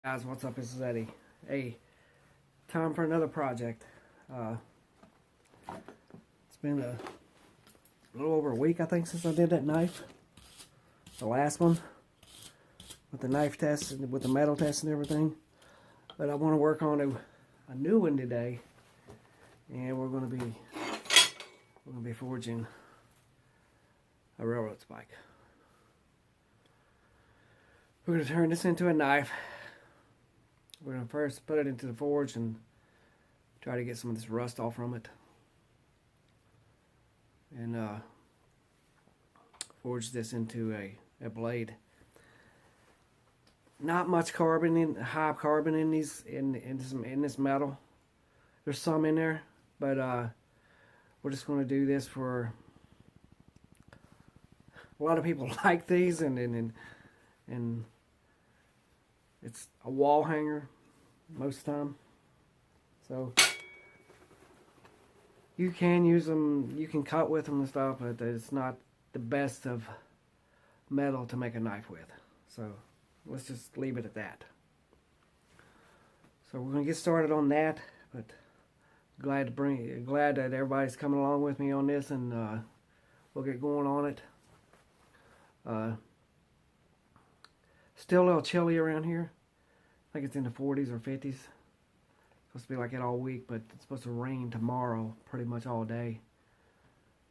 Guys, what's up? This is Eddie. Hey, time for another project. It's been a little over a week, I think, since I did that knife. The last one with the knife test and with the metal test and everything. But I want to work on a new one today, and we're going to be forging a railroad spike. We're going to turn this into a knife. We're going to first put it into the forge and try to get some of this rust off from it. And forge this into a blade. Not much high carbon in this metal. There's some in there, but we're just going to do this for a lot of people like these, and it's a wall hanger most of the time. So you can use them, you can cut with them and stuff, but it's not the best of metal to make a knife with. So let's just leave it at that. So we're gonna get started on that, but glad that everybody's coming along with me on this, and we'll get going on it. Still a little chilly around here. I think it's in the 40s or 50s. It's supposed to be like it all week, but it's supposed to rain tomorrow pretty much all day.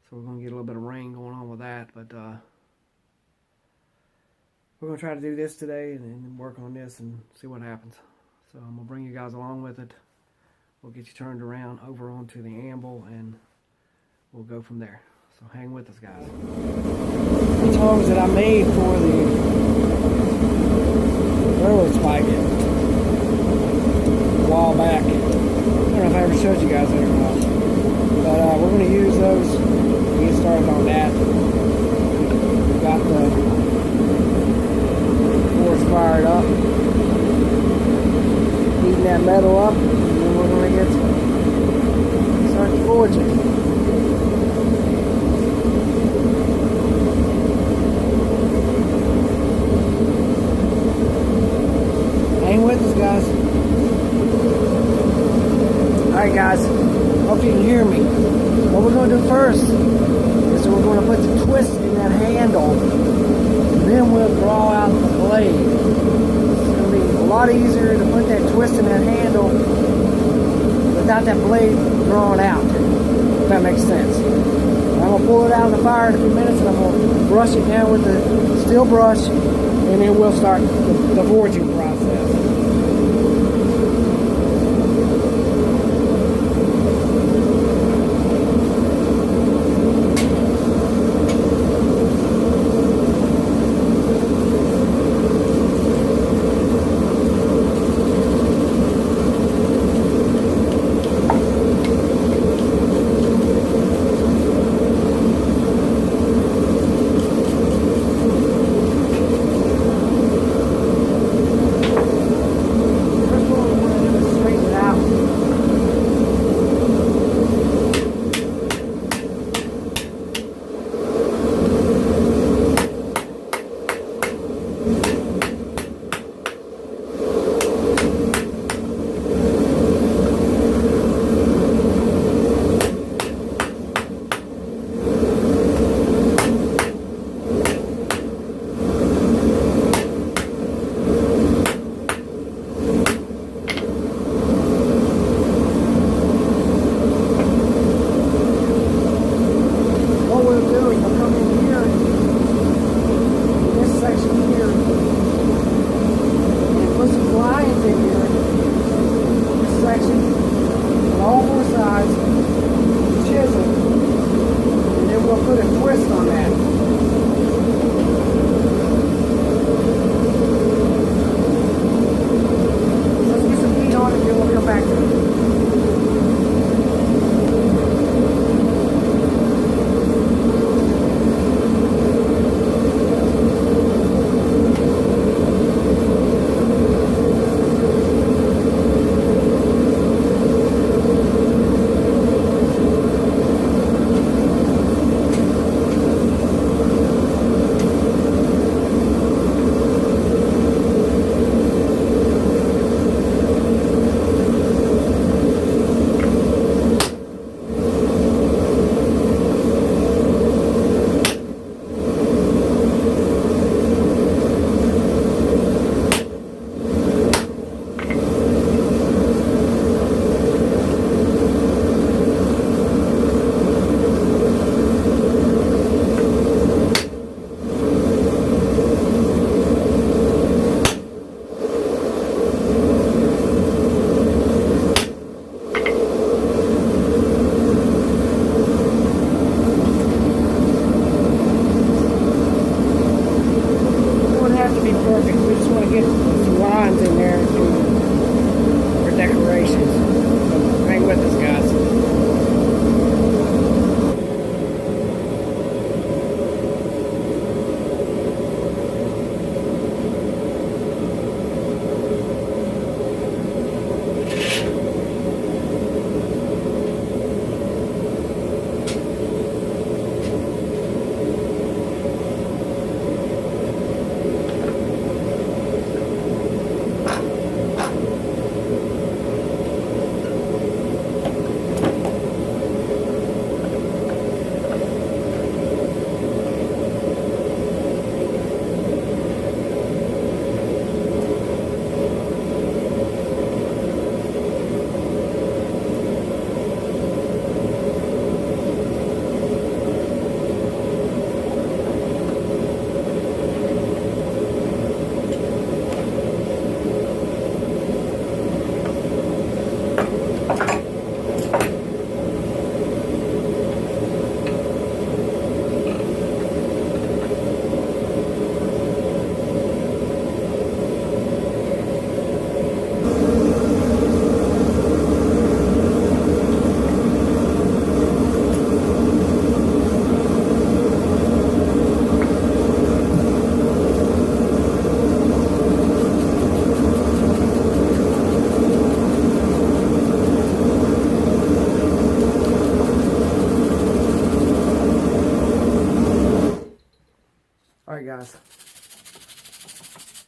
So we're going to get a little bit of rain going on with that. But we're going to try to do this today and work on this and see what happens. So I'm going to bring you guys along with it. We'll get you turned around over onto the anvil, and we'll go from there. So hang with us, guys. The tongs that I made for the railroad spike a while back. I don't know if I ever showed you guys that or not. But we're going to use those to get started on that. We've got the forge fired up. Heating that metal up, and then we're going to start forging. Hang with us, guys. Alright, guys. Hope you can hear me. What we're going to do first is we're going to put the twist in that handle, and then we'll draw out the blade. It's going to be a lot easier to put that twist in that handle without that blade drawn out, if that makes sense. I'm going to pull it out of the fire in a few minutes, and I'm going to brush it down with the steel brush, and then we'll start the forging process.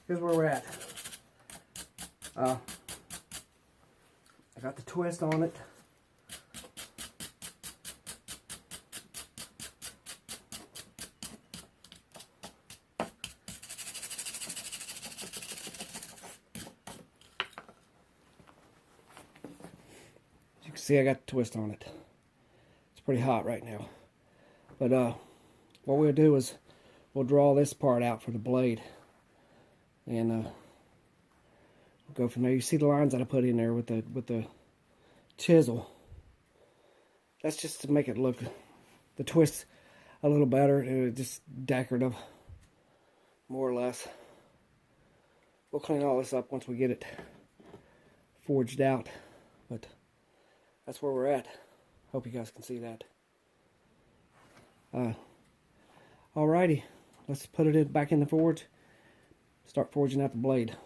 here's where we're at. I got the twist on it. As you can see, I got the twist on it. It's pretty hot right now. But what we'll do is we'll draw this part out for the blade. And we'll go from there. You see the lines that I put in there with the chisel. That's just to make it look, the twist, a little better. Just decorative, more or less. We'll clean all this up once we get it forged out. But that's where we're at. Hope you guys can see that. Alrighty, let's put it back in the forge. Start forging out the blade.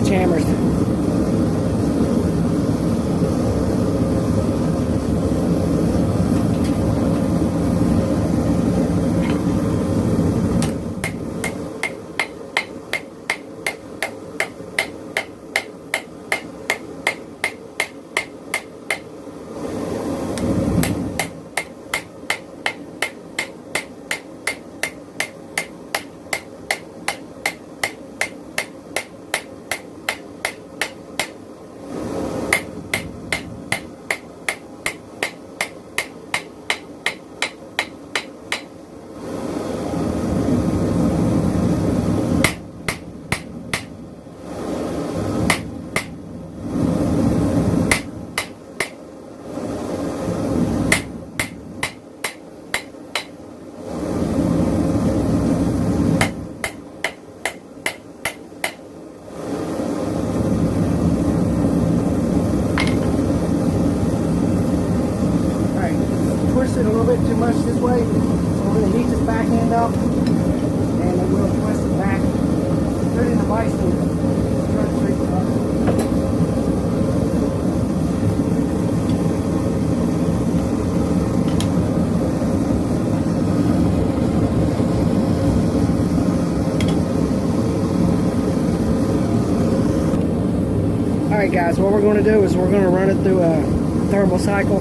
Hammers. it a little bit too much this way. So we're going to heat this back end up, and then we'll twist it back, put it in the vise, and try to straighten it up. Alright guys, what we're going to do is we're going to run it through a thermal cycle,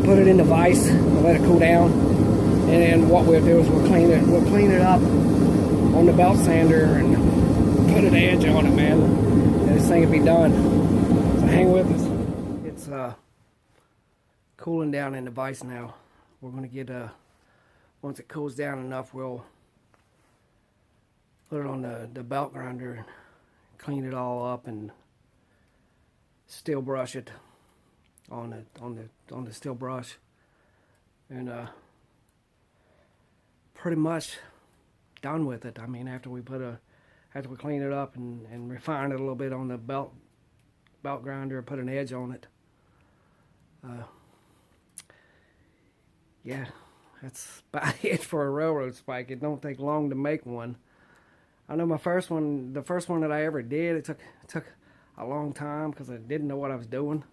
put it in the vise, and let it cool down. And then what we'll do is we'll clean it up on the belt sander and put an edge on it, man. And this thing will be done. So hang with us. It's cooling down in the vise now. We're going to get, once it cools down enough, we'll put it on the belt grinder and clean it all up and steel brush it on the steel brush, and pretty much done with it. I mean, after we clean it up and refine it a little bit on the belt grinder, put an edge on it. Yeah, that's about it for a railroad spike. It don't take long to make one. I know the first one that I ever did, it took a long time because I didn't know what I was doing,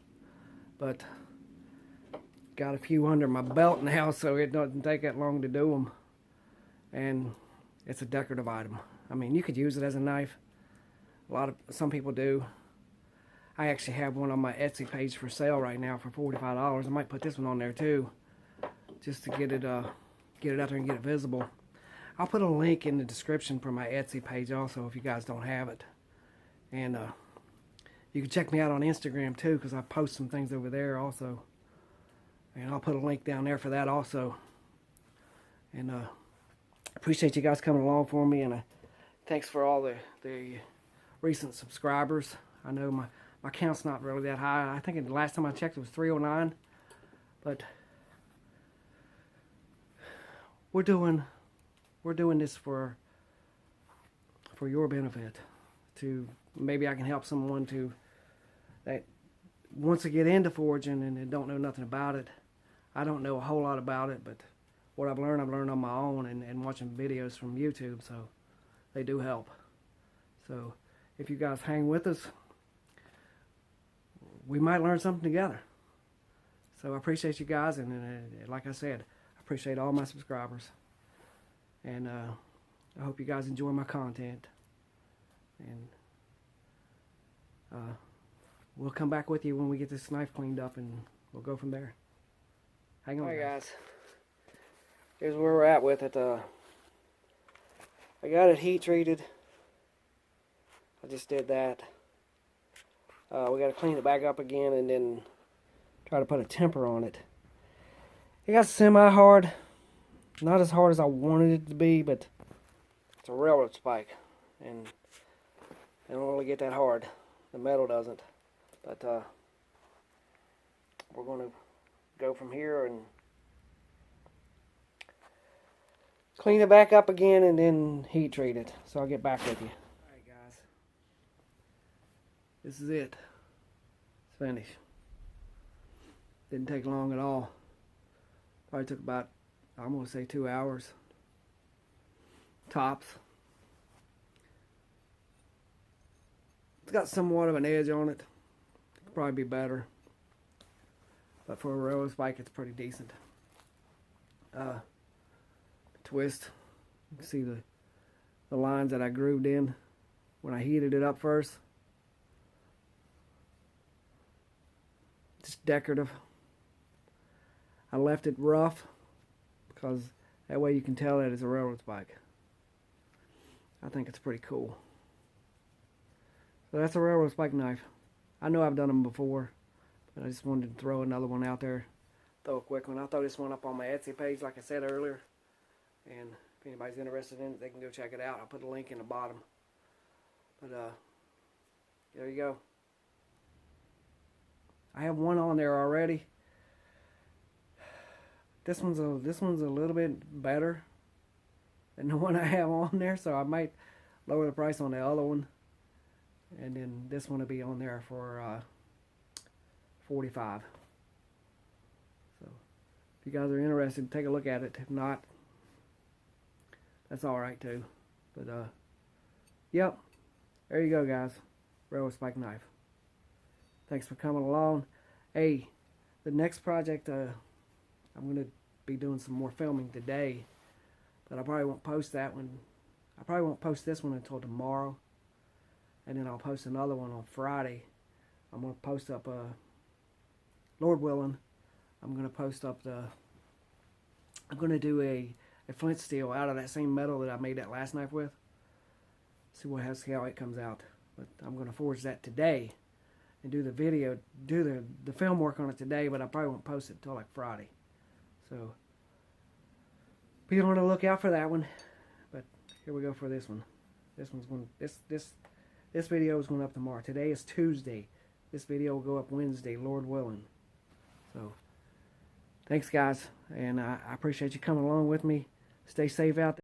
but got a few under my belt now, so it doesn't take that long to do them. And it's a decorative item. I mean, you could use it as a knife. Some people do. I actually have one on my Etsy page for sale right now for $45. I might put this one on there too, just to get it out there and get it visible. I'll put a link in the description for my Etsy page also if you guys don't have it. And you can check me out on Instagram too, because I post some things over there also. And I'll put a link down there for that also. And appreciate you guys coming along for me, and thanks for all the recent subscribers. I know my count's not really that high. I think the last time I checked it was 309. But we're doing this for your benefit. To maybe I can help someone that wants to get into forging and they don't know nothing about it. I don't know a whole lot about it, but what I've learned on my own and watching videos from YouTube, so they do help. So if you guys hang with us, we might learn something together. So I appreciate you guys, and like I said, I appreciate all my subscribers. And I hope you guys enjoy my content. And we'll come back with you when we get this knife cleaned up, and we'll go from there. Hang on. Alright guys, here's where we're at with it. I got it heat treated. I just did that. We got to clean it back up again and then try to put a temper on it. It got semi-hard. Not as hard as I wanted it to be, but it's a railroad spike, and they don't really get that hard. The metal doesn't. But we're going to go from here and clean it back up again and then heat treat it. So I'll get back with you. Alright guys, this is it. It's finished. Didn't take long at all. Probably took about, I'm going to say 2 hours tops. It's got somewhat of an edge on it. Could probably be better, but for a railroad spike, it's pretty decent. Twist. You can see the lines that I grooved in when I heated it up first. Just decorative. I left it rough because that way you can tell that it's a railroad spike. I think it's pretty cool. So that's a railroad spike knife. I know I've done them before, but I just wanted to throw another one out there. Throw a quick one. I'll throw this one up on my Etsy page like I said earlier. And if anybody's interested in it, they can go check it out. I'll put a link in the bottom. But there you go. I have one on there already. This one's a little bit better than the one I have on there, so I might lower the price on the other one, and then this one will be on there for $45. So If you guys are interested, take a look at it. If not, that's alright too. But, yep. There you go, guys. Railroad spike knife. Thanks for coming along. Hey, the next project, I'm going to be doing some more filming today. But I probably won't post that one. I probably won't post this one until tomorrow. And then I'll post another one on Friday. I'm going to post up, Lord willing, I'm going to post up I'm going to do a flint steel out of that same metal that I made that last knife with. See how it comes out. But I'm going to forge that today and do the video, do the film work on it today, but I probably won't post it until like Friday. So be on the lookout for that one. But here we go for this one. This one's going this video is going up tomorrow. Today is Tuesday. This video will go up Wednesday, Lord willing. So thanks, guys, and I appreciate you coming along with me. Stay safe out there.